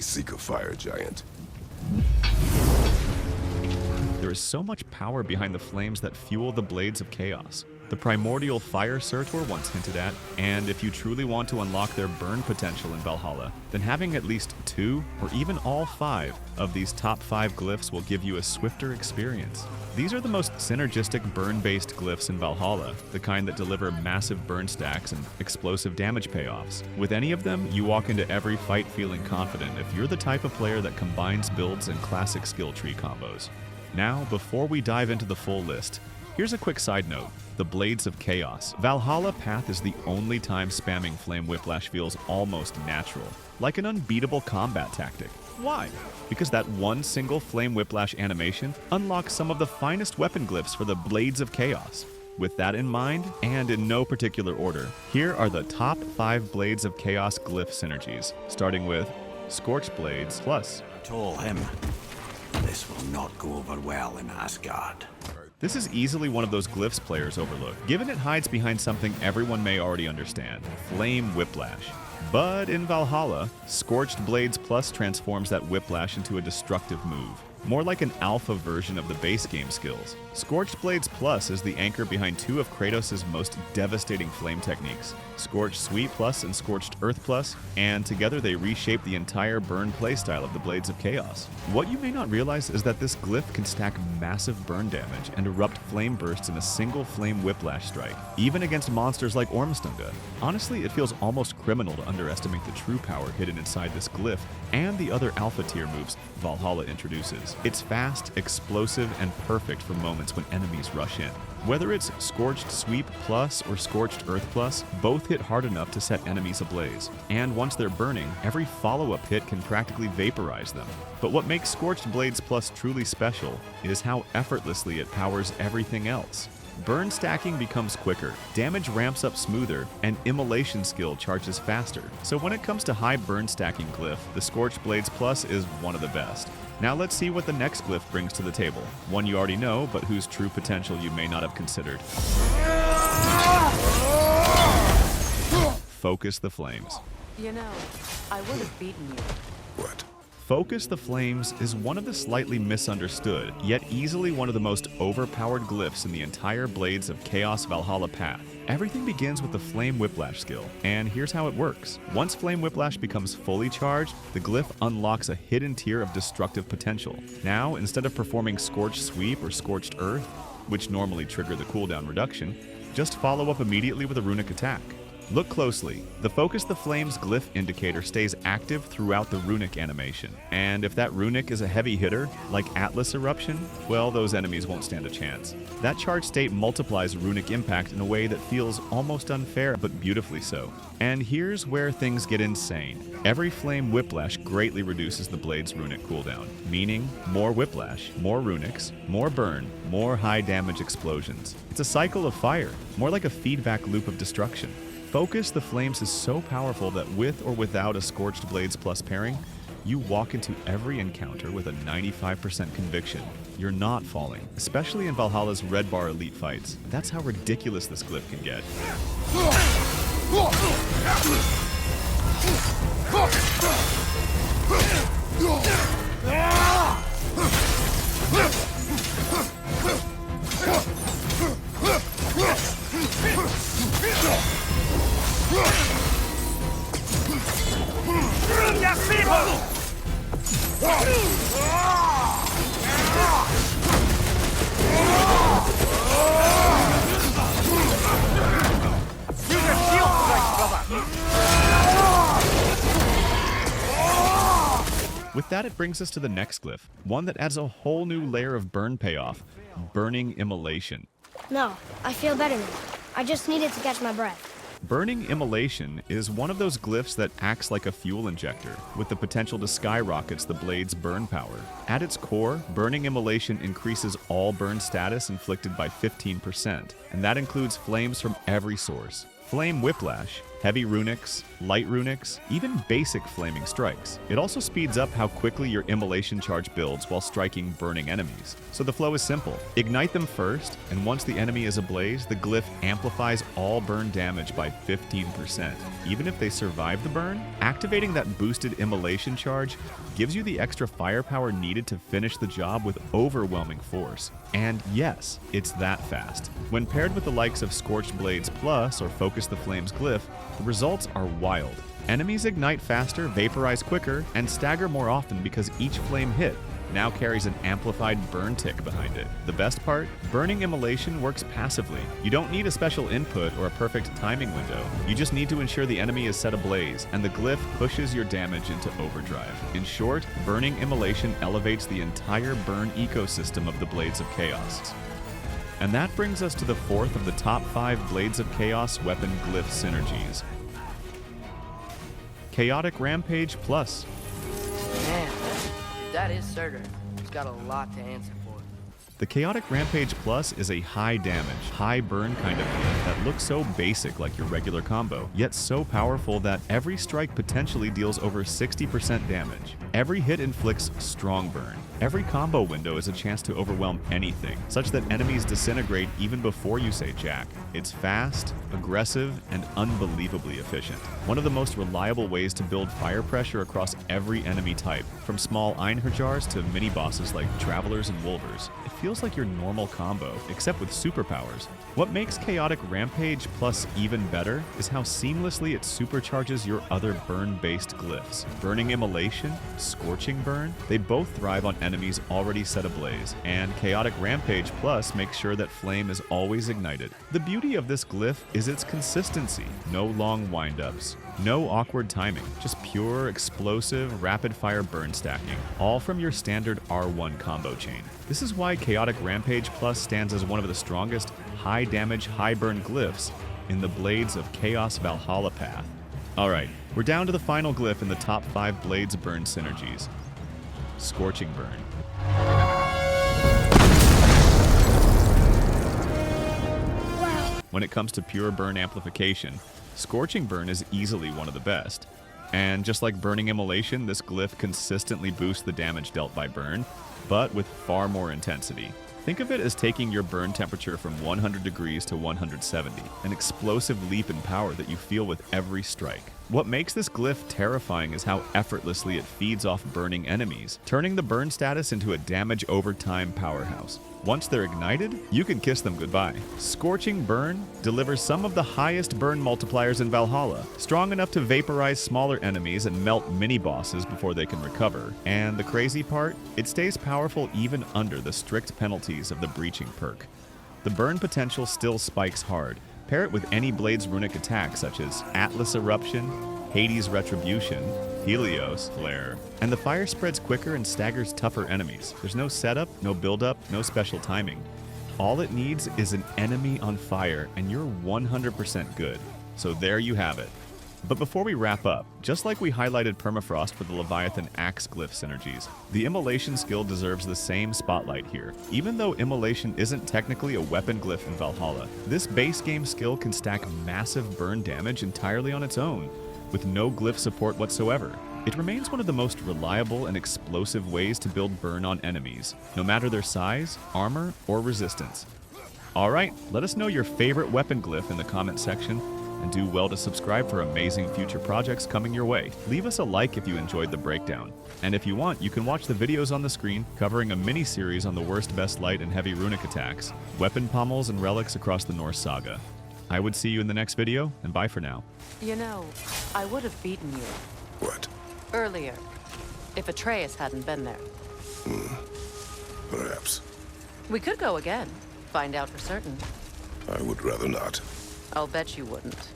seek a fire giant. There is so much power behind the flames that fuel the blades of chaos. The primordial fire Surtur once hinted at, and if you truly want to unlock their burn potential in Valhalla, then having at least 2 or even all 5 of these top 5 glyphs will give you a swifter experience. These are the most synergistic burn-based glyphs in Valhalla, the kind that deliver massive burn stacks and explosive damage payoffs. With any of them, you walk into every fight feeling confident if you're the type of player that combines builds and classic skill tree combos. Now, before we dive into the full list, here's a quick side note. The Blades of Chaos. Valhalla Path is the only time spamming Flame Whiplash feels almost natural, like an unbeatable combat tactic. Why? Because that one single Flame Whiplash animation unlocks some of the finest weapon glyphs for the Blades of Chaos. With that in mind, and in no particular order, here are the top 5 Blades of Chaos glyph synergies, starting with Scorched Blades Plus. I told him this will not go over well in Asgard. This is easily one of those glyphs players overlook, given it hides behind something everyone may already understand, Flame Whiplash. But in Valhalla, Scorched Blades Plus transforms that whiplash into a destructive move, more like an alpha version of the base game skills. Scorched Blades Plus is the anchor behind 2 of Kratos' most devastating flame techniques, Scorched Sweep Plus and Scorched Earth Plus, and together they reshape the entire burn playstyle of the Blades of Chaos. What you may not realize is that this glyph can stack massive burn damage and erupt flame bursts in a single flame whiplash strike, even against monsters like Ormstunga. Honestly, it feels almost criminal to underestimate the true power hidden inside this glyph and the other alpha tier moves Valhalla introduces. It's fast, explosive, and perfect for moments when enemies rush in. Whether it's Scorched Sweep Plus or Scorched Earth Plus, both hit hard enough to set enemies ablaze. And once they're burning, every follow-up hit can practically vaporize them. But what makes Scorched Blades Plus truly special is how effortlessly it powers everything else. Burn stacking becomes quicker, damage ramps up smoother, and immolation skill charges faster. So when it comes to high burn stacking glyph, the Scorched Blades Plus is one of the best. Now let's see what the next glyph brings to the table. One you already know, but whose true potential you may not have considered. Focus the Flames. You know, I would have beaten you. What? Focus the Flames is one of the slightly misunderstood, yet easily one of the most overpowered glyphs in the entire Blades of Chaos Valhalla path. Everything begins with the Flame Whiplash skill, and here's how it works. Once Flame Whiplash becomes fully charged, the glyph unlocks a hidden tier of destructive potential. Now, instead of performing Scorched Sweep or Scorched Earth, which normally trigger the cooldown reduction, just follow up immediately with a runic attack. Look closely. The Focus the Flames glyph indicator stays active throughout the runic animation, and if that runic is a heavy hitter, like Atlas Eruption, well, those enemies won't stand a chance. That charge state multiplies runic impact in a way that feels almost unfair, but beautifully so. And here's where things get insane. Every Flame Whiplash greatly reduces the blade's runic cooldown, meaning more whiplash, more runics, more burn, more high damage explosions. It's a cycle of fire, more like a feedback loop of destruction. Focus the Flames is so powerful that with or without a Scorched Blades Plus pairing, you walk into every encounter with a 95% conviction. You're not falling, especially in Valhalla's Red Bar Elite fights. That's how ridiculous this glyph can get. With that, it brings us to the next glyph, one that adds a whole new layer of burn payoff, Burning Immolation. No, I feel better now. I just needed to catch my breath. Burning Immolation is one of those glyphs that acts like a fuel injector, with the potential to skyrocket the blade's burn power. At its core, Burning Immolation increases all burn status inflicted by 15%, and that includes flames from every source. Flame Whiplash heavy runics, light runics, even basic flaming strikes. It also speeds up how quickly your immolation charge builds while striking burning enemies. So the flow is simple. Ignite them first, and once the enemy is ablaze, the glyph amplifies all burn damage by 15%. Even if they survive the burn, activating that boosted immolation charge gives you the extra firepower needed to finish the job with overwhelming force. And yes, it's that fast. When paired with the likes of Scorched Blades Plus or Focus the Flames Glyph, the results are wild. Enemies ignite faster, vaporize quicker, and stagger more often because each flame hit now carries an amplified burn tick behind it. The best part? Burning Immolation works passively. You don't need a special input or a perfect timing window. You just need to ensure the enemy is set ablaze, and the glyph pushes your damage into overdrive. In short, Burning Immolation elevates the entire burn ecosystem of the Blades of Chaos. And that brings us to the fourth of the top 5 Blades of Chaos weapon glyph synergies. Chaotic Rampage Plus. Man, that is Surtur. He's got a lot to answer for. The Chaotic Rampage Plus is a high damage, high burn kind of glyph that looks so basic like your regular combo, yet so powerful that every strike potentially deals over 60% damage. Every hit inflicts strong burn. Every combo window is a chance to overwhelm anything, such that enemies disintegrate even before you say jack. It's fast, aggressive, and unbelievably efficient. One of the most reliable ways to build fire pressure across every enemy type, from small Einherjars to mini-bosses like Travelers and Wolvers. It feels like your normal combo, except with superpowers. What makes Chaotic Rampage Plus even better is how seamlessly it supercharges your other burn-based glyphs. Burning Immolation, Scorching Burn, they both thrive on enemies already set ablaze, and Chaotic Rampage Plus makes sure that flame is always ignited. The beauty of this glyph is its consistency. No long windups, no awkward timing, just pure, explosive, rapid-fire burn stacking, all from your standard R1 combo chain. This is why Chaotic Rampage Plus stands as one of the strongest high-damage, high-burn glyphs in the Blades of Chaos Valhalla path. Alright, we're down to the final glyph in the top 5 Blades burn synergies. Scorching Burn. Wow. When it comes to pure burn amplification, Scorching Burn is easily one of the best. And just like Burning Immolation, this glyph consistently boosts the damage dealt by burn, but with far more intensity. Think of it as taking your burn temperature from 100 degrees to 170, an explosive leap in power that you feel with every strike. What makes this glyph terrifying is how effortlessly it feeds off burning enemies, turning the burn status into a damage over time powerhouse. Once they're ignited, you can kiss them goodbye. Scorching Burn delivers some of the highest burn multipliers in Valhalla, strong enough to vaporize smaller enemies and melt mini-bosses before they can recover. And the crazy part? It stays powerful even under the strict penalties of the Breaching perk. The burn potential still spikes hard. Pair it with any Blade's runic attack such as Atlas Eruption, Hades Retribution, Helios Flare, and the fire spreads quicker and staggers tougher enemies. There's no setup, no build-up, no special timing. All it needs is an enemy on fire, and you're 100% good. So there you have it. But before we wrap up, just like we highlighted Permafrost for the Leviathan Axe Glyph synergies, the Immolation skill deserves the same spotlight here. Even though Immolation isn't technically a weapon glyph in Valhalla, this base game skill can stack massive burn damage entirely on its own, with no glyph support whatsoever. It remains one of the most reliable and explosive ways to build burn on enemies, no matter their size, armor, or resistance. Alright, let us know your favorite weapon glyph in the comment section, and do well to subscribe for amazing future projects coming your way. Leave us a like if you enjoyed the breakdown. And if you want, you can watch the videos on the screen covering a mini-series on the worst best light and heavy runic attacks, weapon pommels, and relics across the Norse saga. I would see you in the next video, and bye for now. You know, I would have beaten you What? earlier if Atreus hadn't been there. Perhaps. We could go again, find out for certain. I would rather not. I'll bet you wouldn't.